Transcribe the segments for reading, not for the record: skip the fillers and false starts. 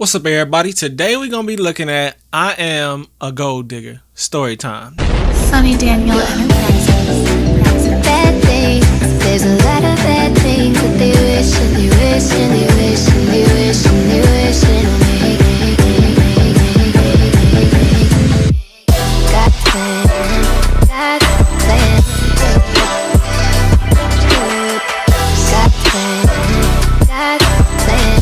What's up, everybody? Today we're gonna be looking at I Am a Gold Digger story time. Sonny Daniel Enterprises. Bad things. There's a lot of bad things that they wish and they wish and they wish and they wish and they wish on me. Got plans, got plans. Got plans, got plans.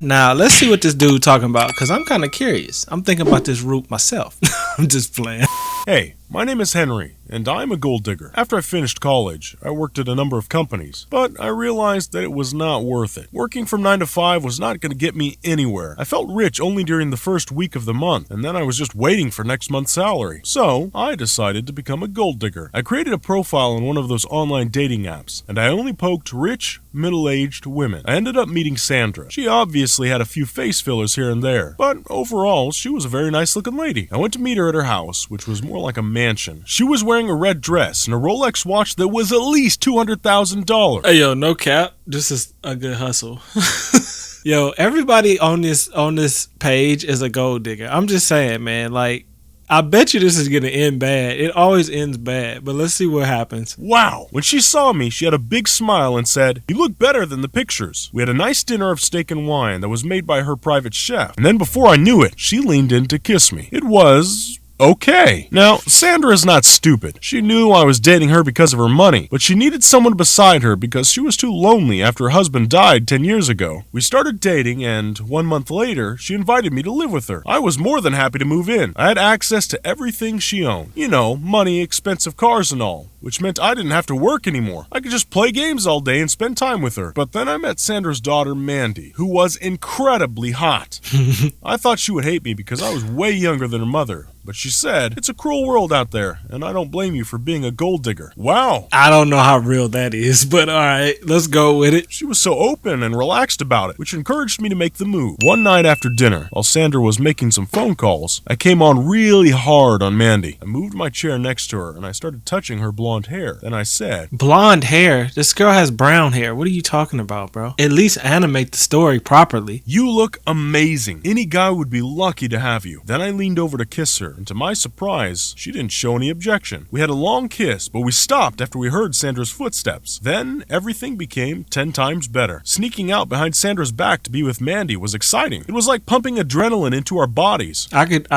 Now let's see what this dude talking about, because I'm kind of curious. I'm thinking about this route myself. I'm just playing. Hey, my name is Henry, and I'm a gold digger. After I finished college, I worked at a number of companies, but I realized that it was not worth it. Working from 9 to 5 was not going to get me anywhere. I felt rich only during the first week of the month, and then I was just waiting for next month's salary. So, I decided to become a gold digger. I created a profile on one of those online dating apps, and I only poked rich, middle-aged women. I ended up meeting Sandra. She obviously had a few face fillers here and there, but overall, she was a very nice-looking lady. I went to meet her at her house, which was more like a mansion. She was wearing a red dress and a Rolex watch that was at least $200,000. Hey, yo, no cap. This is a good hustle. Yo, everybody on this page is a gold digger. I'm just saying, man. Like, I bet you this is gonna end bad. It always ends bad, but let's see what happens. Wow! When she saw me, she had a big smile and said, "You look better than the pictures." We had a nice dinner of steak and wine that was made by her private chef. And then before I knew it, she leaned in to kiss me. It was okay. Now, Sandra is not stupid. She knew I was dating her because of her money, but she needed someone beside her because she was too lonely after her husband died 10 years ago. We started dating, and 1 month later, she invited me to live with her. I was more than happy to move in. I had access to everything she owned. You know, money, expensive cars and all, which meant I didn't have to work anymore. I could just play games all day and spend time with her. But then I met Sandra's daughter, Mandy, who was incredibly hot. I thought she would hate me because I was way younger than her mother. But she said, "It's a cruel world out there, and I don't blame you for being a gold digger." Wow. I don't know how real that is, but all right, let's go with it. She was so open and relaxed about it, which encouraged me to make the move. One night after dinner, while Sandra was making some phone calls, I came on really hard on Mandy. I moved my chair next to her, and I started touching her blonde hair. Then I said, Blonde hair? This girl has brown hair. What are you talking about, bro? At least animate the story properly. "You look amazing. Any guy would be lucky to have you." Then I leaned over to kiss her, and to my surprise, she didn't show any objection. We had a long kiss, but we stopped after we heard Sandra's footsteps. Then everything became 10 times better. Sneaking out behind Sandra's back to be with Mandy was exciting. It was like pumping adrenaline into our bodies. I could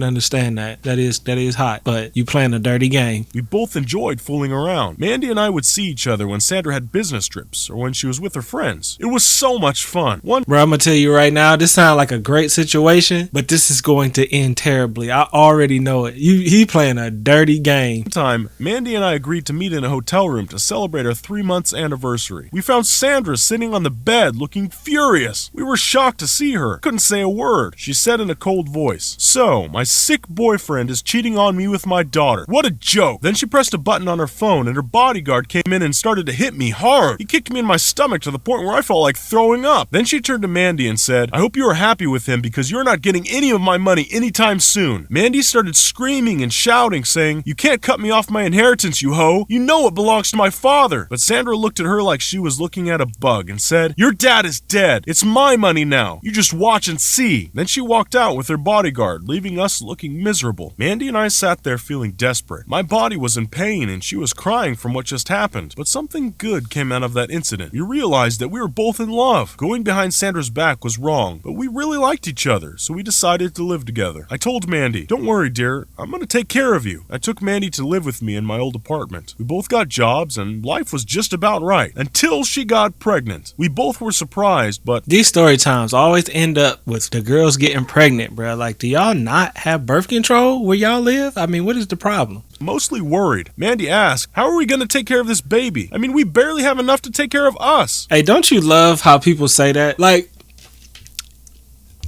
understand that. That is hot, but you playing a dirty game. We both enjoyed fooling around. Mandy and I would see each other when Sandra had business trips or when she was with her friends. It was so much fun. Bro, I'm gonna tell you right now, this sounds like a great situation, but this is going to end terribly. I already know it. He playing a dirty game. One time, Mandy and I agreed to meet in a hotel room to celebrate our 3-month anniversary. We found Sandra sitting on the bed looking furious. We were shocked to see her. Couldn't say a word. She said in a cold voice, "So, my sick boyfriend is cheating on me with my daughter. What a joke." Then she pressed a button on her phone and her bodyguard came in and started to hit me hard. He kicked me in my stomach to the point where I felt like throwing up. Then she turned to Mandy and said, "I hope you are happy with him because you're not getting any of my money anytime soon." Mandy started screaming and shouting, saying, "You can't cut me off my inheritance, you hoe. You know it belongs to my father." But Sandra looked at her like she was looking at a bug and said, "Your dad is dead. It's my money now. You just watch and see." Then she walked out with her bodyguard, leaving us looking miserable. Mandy and I sat there feeling desperate. My body was in pain and she was crying from what just happened. But something good came out of that incident. We realized that we were both in love. Going behind Sandra's back was wrong, but we really liked each other, so we decided to live together. I told Mandy, "Don't worry, dear. I'm going to take care of you." I took Mandy to live with me in my old apartment. We both got jobs and life was just about right until she got pregnant. We both were surprised, but these story times always end up with the girls getting pregnant, bro. Like, do y'all not have birth control where y'all live? I mean, what is the problem? Mostly worried. Mandy asked, "How are we going to take care of this baby? I mean, we barely have enough to take care of us." Hey, don't you love how people say that? Like,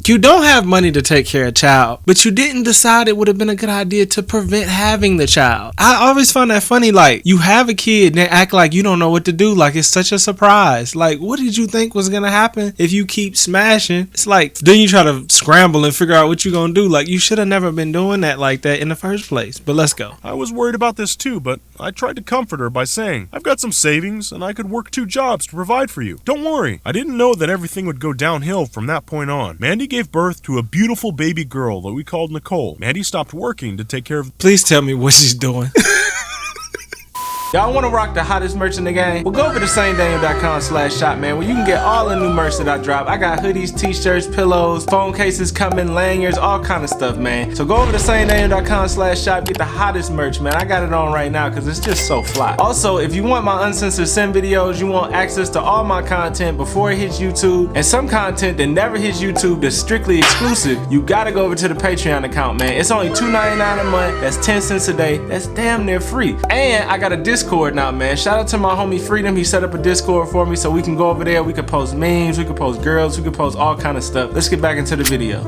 You don't have money to take care of a child, but you didn't decide it would have been a good idea to prevent having the child. I always find that funny. Like, you have a kid and they act like you don't know what to do. Like, it's such a surprise. Like, what did you think was gonna happen if you keep smashing? It's like, then you try to scramble and figure out what you're gonna do. Like, you should have never been doing that like that in the first place. But let's go. I was worried about this too, but I tried to comfort her by saying, I've got some savings and I could work 2 jobs to provide for you. Don't worry. I didn't know that everything would go downhill from that point on. Mandy gave birth to a beautiful baby girl that we called Nicole. Mandy stopped working to take care of... Please tell me what she's doing. Y'all want to rock the hottest merch in the game? Well, go over to sonnydaniel.com/shop, man, where you can get all the new merch that I drop. I got hoodies, t-shirts, pillows, phone cases coming, lanyards, all kind of stuff, man. So go over to sonnydaniel.com/shop, get the hottest merch, man. I got it on right now because it's just so fly. Also, if you want my uncensored sim videos, you want access to all my content before it hits YouTube, and some content that never hits YouTube that's strictly exclusive, you gotta go over to the Patreon account, man. It's only $2.99 a month. That's 10 cents a day. That's damn near free. And I got a Discord now, man. Shout out to my homie Freedom. He set up a Discord for me so we can go over there. We can post memes, we can post girls, we can post all kind of stuff. Let's get back into the video.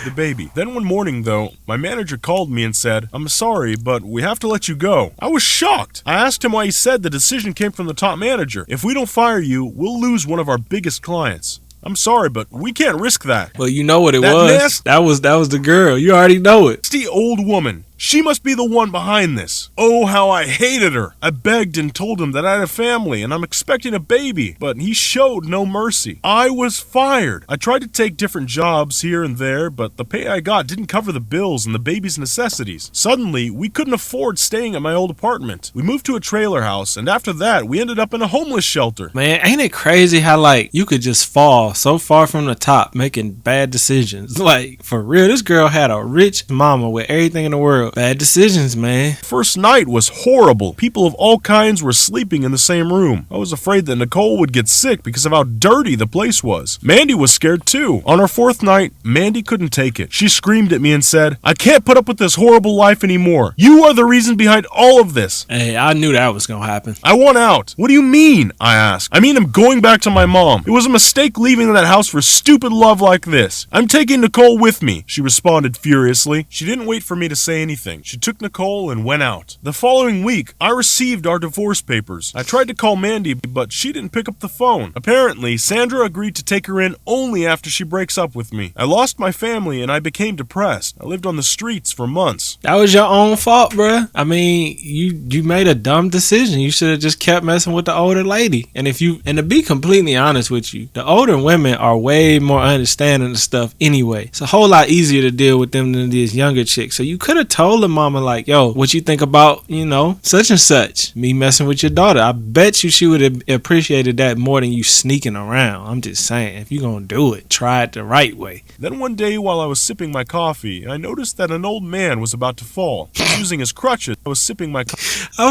the baby. Then one morning, though, my manager called me and said, I'm sorry, but we have to let you go. I was shocked. I asked him why. He said the decision came from the top manager. If we don't fire you, we'll lose one of our biggest clients. I'm sorry, but we can't risk that. Well, you know what it was. That was the girl. You already know it. It's the old woman. She must be the one behind this. Oh, how I hated her. I begged and told him that I had a family and I'm expecting a baby, but he showed no mercy. I was fired. I tried to take different jobs here and there, but the pay I got didn't cover the bills and the baby's necessities. Suddenly, we couldn't afford staying at my old apartment. We moved to a trailer house, and after that, we ended up in a homeless shelter. Man, ain't it crazy how, like, you could just fall so far from the top making bad decisions? Like, for real, this girl had a rich mama with everything in the world. Bad decisions, man. First night was horrible. People of all kinds were sleeping in the same room. I was afraid that Nicole would get sick because of how dirty the place was. Mandy was scared too. On our fourth night, Mandy couldn't take it. She screamed at me and said, I can't put up with this horrible life anymore. You are the reason behind all of this. Hey, I knew that was gonna happen. I want out. What do you mean? I asked. I mean, I'm going back to my mom. It was a mistake leaving that house for stupid love like this. I'm taking Nicole with me, she responded furiously. She didn't wait for me to say anything. She took Nicole and went out. The following week, I received our divorce papers. I tried to call Mandy, but she didn't pick up the phone. Apparently, Sandra agreed to take her in only after she breaks up with me. I lost my family and I became depressed. I lived on the streets for months. That was your own fault, bruh. I mean, you made a dumb decision. You should have just kept messing with the older lady. And to be completely honest with you, the older women are way more understanding of stuff anyway. It's a whole lot easier to deal with them than these younger chicks. So you could have told the mama, like, yo, what you think about, such and such, me messing with your daughter? I bet you she would have appreciated that more than you sneaking around. I'm just saying, if you're gonna do it, try it the right way. Then one day while I was sipping my coffee, I noticed that an old man was about to fall. He was using his crutches. I was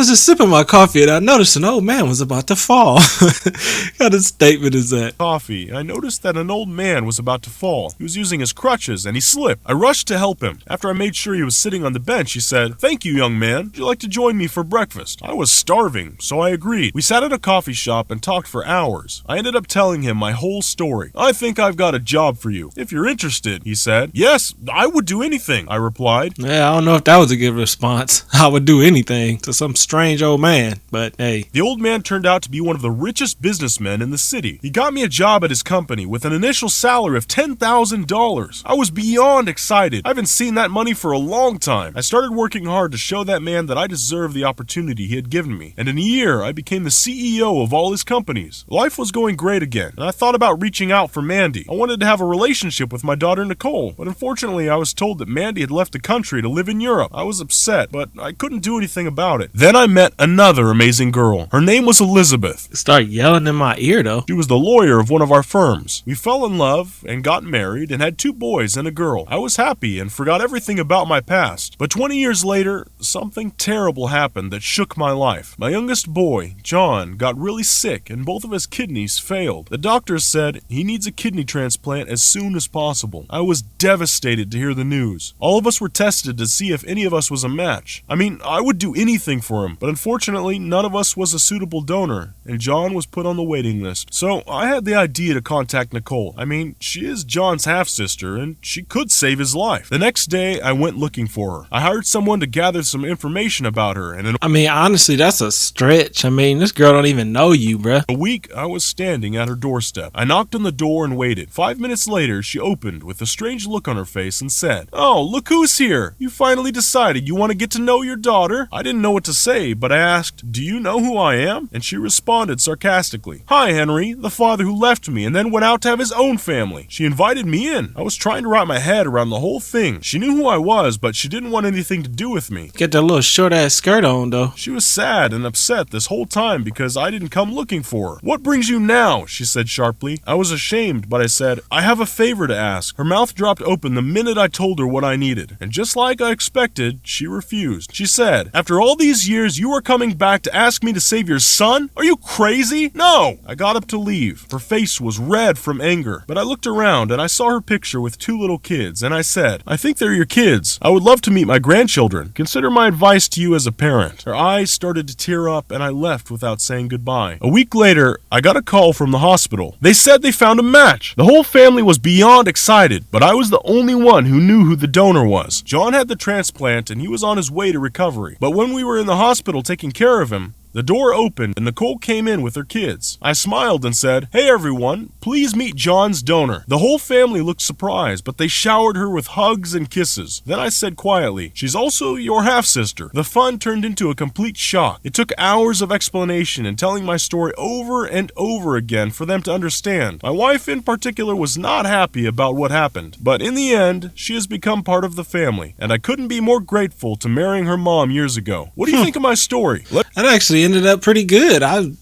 just sipping my coffee and I noticed an old man was about to fall. What kind of statement is that? I noticed that an old man was about to fall. He was using his crutches and he slipped. I rushed to help him. After I made sure he was sitting on the bench, he said, Thank you, young man. Would you like to join me for breakfast? I was starving, so I agreed. We sat at a coffee shop and talked for hours. I ended up telling him my whole story. I think I've got a job for you. If you're interested, he said. Yes, I would do anything, I replied. Yeah, I don't know if that was a good response. I would do anything to some strange old man, but hey. The old man turned out to be one of the richest businessmen in the city. He got me a job at his company with an initial salary of $10,000. I was beyond excited. I haven't seen that money for a long time. I started working hard to show that man that I deserved the opportunity he had given me. And in a year, I became the CEO of all his companies. Life was going great again, and I thought about reaching out for Mandy. I wanted to have a relationship with my daughter Nicole, but unfortunately I was told that Mandy had left the country to live in Europe. I was upset, but I couldn't do anything about it. Then I met another amazing girl. Her name was Elizabeth. Start yelling in my ear though. She was the lawyer of one of our firms. We fell in love and got married and had 2 boys and a girl. I was happy and forgot everything about my past. But 20 years later, something terrible happened that shook my life. My youngest boy, John, got really sick and both of his kidneys failed. The doctors said he needs a kidney transplant as soon as possible. I was devastated to hear the news. All of us were tested to see if any of us was a match. I mean, I would do anything for him, but unfortunately, none of us was a suitable donor, and John was put on the waiting list. So I had the idea to contact Nicole. I mean, she is John's half-sister, and she could save his life. The next day, I went looking for her. I hired someone to gather some information about her, and in honestly, that's a stretch. This girl don't even know you, bruh. a week, I was standing at her doorstep. I knocked on the door and waited. 5 minutes later, she opened with a strange look on her face and said, "Oh, look who's here. You finally decided you want to get to know your daughter?" I didn't know what to say, but I asked, "Do you know who I am?" And she responded sarcastically, "Hi, Henry, the father who left me and then went out to have his own family." She invited me in. I was trying to wrap my head around the whole thing. She knew who I was, but she didn't want anything to do with me. Get that little short-ass skirt on, though. She was sad and upset this whole time because I didn't come looking for her. "What brings you now?" she said sharply. I was ashamed, but I said, "I have a favor to ask." Her mouth dropped open the minute I told her what I needed, and just like I expected, she refused. She said, "After all these years, you are coming back to ask me to save your son? Are you crazy? No!" I got up to leave. Her face was red from anger, but I looked around and I saw her picture with 2 little kids, and I said, "I think they're your kids. I would love to meet my grandchildren. Consider my advice to you as a parent." Her eyes started to tear up and I left without saying goodbye. A week later, I got a call from the hospital. They said they found a match. The whole family was beyond excited, but I was the only one who knew who the donor was. John had the transplant and he was on his way to recovery. But when we were in the hospital taking care of him, the door opened and Nicole came in with her kids. I smiled and said, "Hey everyone, please meet John's donor." The whole family looked surprised, but they showered her with hugs and kisses. Then I said quietly, "She's also your half-sister." The fun turned into a complete shock. It took hours of explanation and telling my story over and over again for them to understand. My wife in particular was not happy about what happened, but in the end, she has become part of the family, and I couldn't be more grateful to marrying her mom years ago. What do you think of my story? That actually ended up pretty good. I'm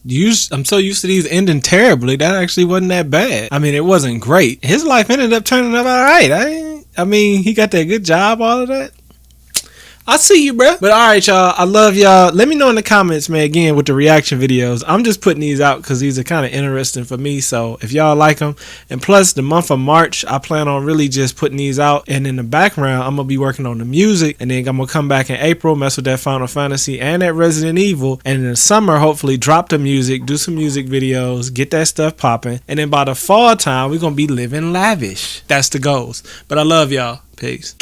so used to these ending terribly. That actually wasn't that bad. It wasn't great. His life ended up turning out all right. He got that good job, all of that. I see you, bro. But alright, y'all. I love y'all. Let me know in the comments, man, again, with the reaction videos. I'm just putting these out because these are kind of interesting for me. So if y'all like them, and plus the month of March, I plan on really just putting these out. And in the background, I'm going to be working on the music. And then I'm going to come back in April, mess with that Final Fantasy and that Resident Evil. And in the summer, hopefully drop the music, do some music videos, get that stuff popping. And then by the fall time, we're going to be living lavish. That's the goals. But I love y'all. Peace.